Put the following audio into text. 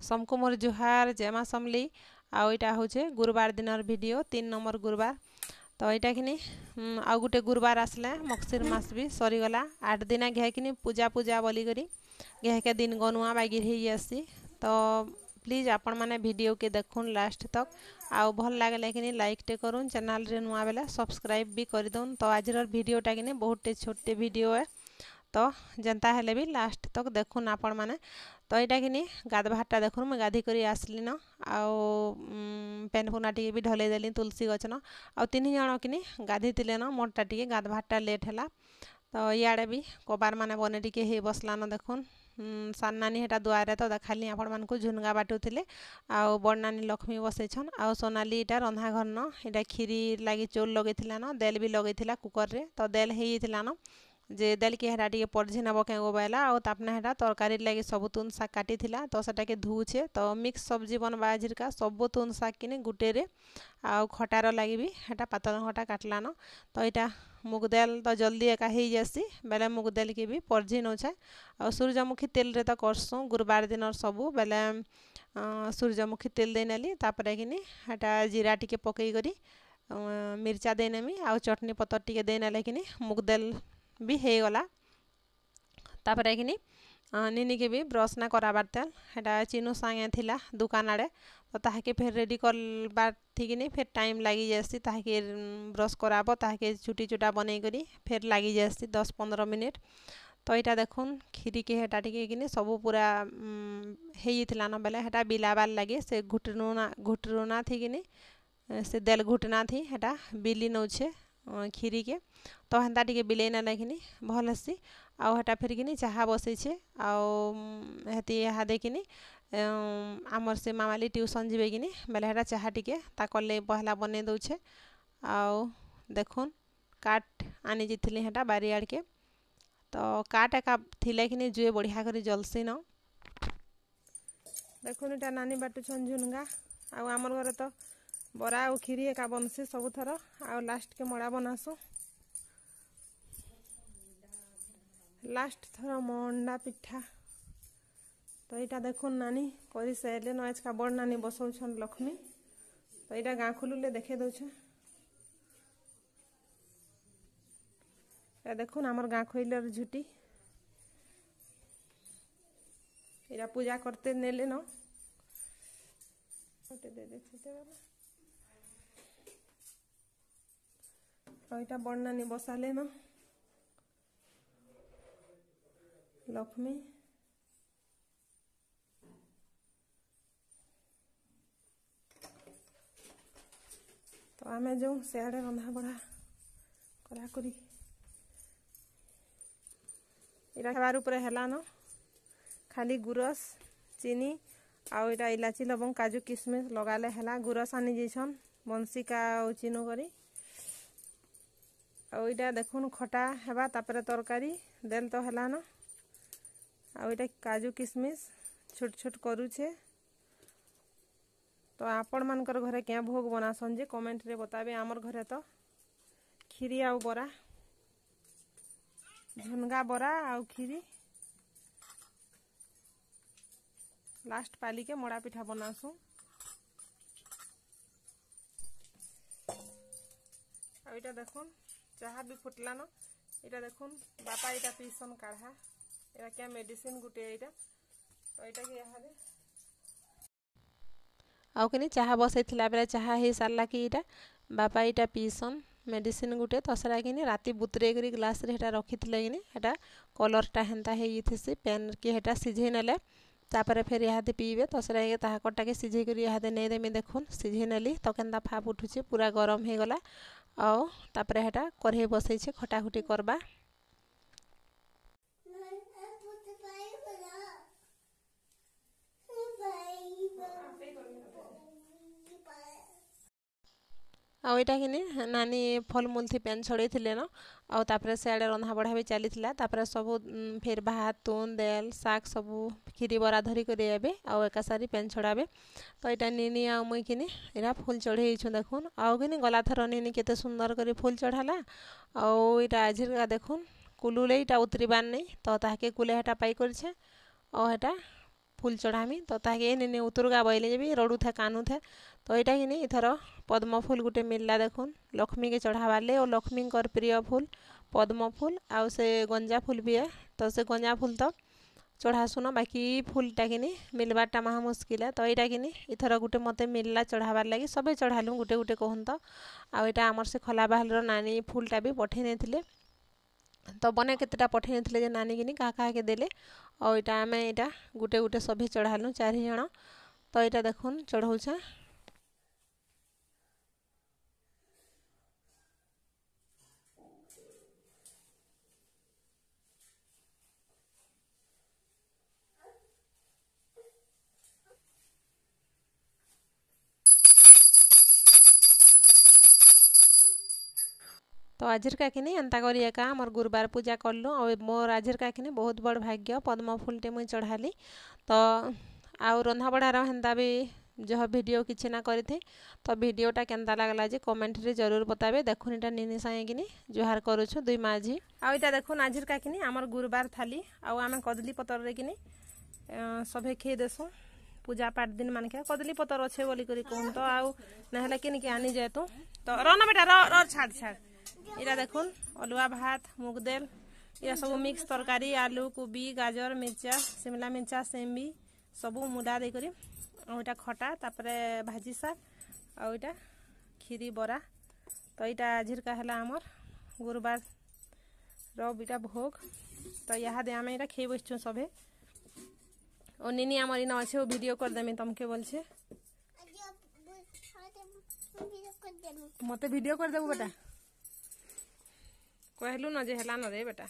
समको मोर जुहार जय माँ समली। आउ इटा होचे गुरुवार दिनर वीडियो 3 नंबर गुरुवार। तो यहाँ कि आउ गोटे गुरुवार आसला मक्सिर मास भी सरीगला 8 दिन घे पूजा पूजा बोलिकी घे दिन गनुआ बागिर हो जासी। तो प्लीज आपण मैंने वीडियो के देखुन लास्ट तक आउ भल लगे कि लाइक टे करूँ चैनल रे नुआ बेला सब्सक्राइब भी कर दउन। तो आज वीडियोटा कि बहुत छोटे वीडियो है तो जनता हेले भी लास्ट तक देखुन आपण मैंने। तो यहाँ कि गाधबारटा देखुन मुझे गाधी कर आसली न आउ पेन पुना टी भी ढलई देली तुलसी गचन आउ 3 जन कि गाधी थे न मोरटा टी गाधबारटा लेट है। तो इे भी कबार मैंने बने टी हे बसलान देखुन सान नानी हेटा दुआरे तो देखाली आपण मानक झुनगा बाटुले आउ बड़ नानी लक्ष्मी बसैछन आउ सोनाली इटा रंधा घर न इटा खीरी लगी चोल लगे न देल भी लगे कुकर रे। तो देल हो न जे देल कि हेटा टी पढ़ी नब के बोला आउ तापने हेटा तरकारी लगी सब तुन शाक काटी तो सेटा के धुचे। तो मिक्स सब्जी बनवा आजिरका सब तुन शाक कि गुटे रे आउ खटार लगी भी हेटा पातल खटा काटलान। तो यहाँ मुग दाल तो जल्दी एका हो जासी बेले मुग दाल की भी पढ़ी नौछे और सूर्यमुखी तेल रे तो करसूँ गुरुवार दिन सबू बेले सूर्यमुखी तेल दे नेली तापर कि हेटा जीरा टिके पकई करी मिर्चा दे नेमी आउ चटनी पतर टिके दे नेले कि मुग दाल भी हो गला। तापर कि निनी के भी ब्रश ना कराबार तेल हेटा चिनू सांगे थिला दुकान आड़े तो ताके फिर रेडी करबार थी फिर टाइम लगी जासी ताके ब्रश कराबो ताके छुटी चुटा बनै करी फिर लगी जासी 10-15 मिनिट। तो यहाँ देखुन खीरी के हेटा टिके कि सब पूरा होइथिला न बेले हेटा बिलाबार लगे से घुटरुना थी कि से देल घुटना थी हेटा बिली नौछे खीरी के। तो हेन्ता टिके बिले नेले कि भल हेसी आउ हेटा फिर कि चाहा बसैछे आउ हेती हादे कि आमर से मामाली ट्यूशन जीवे कि बेले हेटा चाहा टिके ताकले पहला बने दौछे। आउ देखुन काट आनी जीथिली हेटा बारीआड़ के तो काट एका थिले कि जुए बढ़िया करी जलसी न देखुन इटा नानी बाटुछन झुनगा आउ आमर घरे तो बरा और खीरी एका बनसी सब थर आउ लास्ट के मड़ा बनासु लास्ट थर मंडा पिठा। तो यहाँ देखुन नानी कर सारे न आज का बड़ नानी बसौछन लक्ष्मी। तो यहाँ गाँ खुलुले देखे दौछे देखुन आमर गाँ खोइलर झुटी इरा पूजा करते नेले न तो यहाँ बड़ नानी बसाले न लक्ष्मी। तो आमे जो सियाड़े रंधा बढ़ा कराकरी इरा खाबार उपरे हैला न खाली गुरस चीनी आउ इटा इलाची लवंग काजू किशमिश लगाले हैला गुरस आनी जाइछन बंसिका और चिनो करी आउ इटा देखुन खटा हेबा तापर तरकारी देल तो हैला न आउ इटा काजू किशमिश छोट छोट करूछे। तो आपण मानकर घरे क्या भोग बनासन जे कमेंट रे बताबे। आमर घरे तो खीरी आउ बरा झुनगा बरा आउ खीरी लास्ट पाली के मड़ा पिठा बनासु। आउ इटा देखुन चाहा भी फुटला न इटा देखुन बापा इटा पीसन काढ़ा इटा क्या मेडिसिन गुटे इटा। तो इटा कि यहाँ आउ कि चाहा बसई बेले चाहा हो सारा कि इटा बापा इटा पीसन मेडिसिन गुटे तो सेटा कि राति बुतरे करी ग्लास रे हेटा रखी कि हेटा कलरटा हेन्ता होइथिसी पेन कि हेटा सिझे नेले तापर फिर इहादे पीबे। तो सेटा ताहाकटा के सिझे करी इहादे नै देमी देखुन सिझे नेली तो केन्ता फाप उठुचे पूरा गरम हो गला आउ तापर हेटा कढ़ई बसैछे खटाखुटी करबा। आउ यहाँ कि नानी फलमूल थी पेन छड़े थे न आउ तापर सियाड़े रंधा बढ़ा भी चली तापर सब फिर भात तुन देल शाक सब खीरी बरा धरी कर आउ एका सारी पेन छड़ाबे। तो यहाँ निनी आउ मुई कि इरा फूल चढ़े देखुन आउ कि गला थर निनी केते सुंदर कर फूल चढ़ाला आउ यहाँ आज देखुन कुलुले इटा उतरबार नहीं तो ताके कुले हेटा पाई करछे और हेटा फूल चढ़ामी तो ताके निने उतुरगा बइले भी रड़ू थे कानू थे तो यहाँ कि इथर पद्म फूल गुटे मिलला देखुन लक्ष्मी के चढ़ावार ले और लक्ष्मी प्रिय फूल पद्म फूल आउ से गंजा फूल भी है तो से गंजा फूल तो चढ़ासुन बाकी फूलटा कि मिलबारटा महा मुस्किल है तो यहाँ कि इथर गुटे मते मिलला चढ़ावार लगी सबे चढ़ालु गुटे गुटे कहून तो आईटा आमर से खला बाहर नानी फूलटा भी पठे नहीं तो बने केतेटा पठे नहीं जे नानी कि क्या के देले और यहाँ आम यहाँ गुटे गुटे सभी चढ़ालु 4 जन तो यहाँ देखुन चढ़ौछे तो आजिर का किनी एंता करी एका मोर गुरुवार पूजा करलु और मोर आजिर का किनी बहुत बड़ भाग्य पद्म फूलटे मुई चढ़ाली तो आउ रंधा बढ़ार हेन्ता भी जह वीडियो किछि ना करी थी तो वीडियोटा केन्ता लागला जे कमेंट रे जरूर बताबे देखुन इटा निनी साए किनी जोहार करूछु दुई माझी आउ इटा देखुन आजिर का किनी हमर गुरुवार थाली आउ आमे कदली पतर रे किनी सभे खे देसु पूजा पाठ दिन मान के कदली पतर अच्छे बोली करी कहून तो आउ नहले किनी के आनी जाए तो रन बेटा र छाड़ छाड़ इरा देखुन अलुआ भात मुग दाल या सब मिक्स तरकारी आलू कोबी गाजर मिर्चा शिमला मिर्चा सेम्बी सब मुदा दे करी ओटा खटा तापरे भाजी साग और इटा खीरी बरा तो यहाँ आजिर का है आमर गुरुवार रबिटा भोग तो यहाँ दे आम यहाँ खे बसचु सभे और निनी आमर इन अच्छे वो वीडियो कर देमी तुमके बोल मत वीडियो कर देबू बेटा कहलु न जे हेला न रे बेटा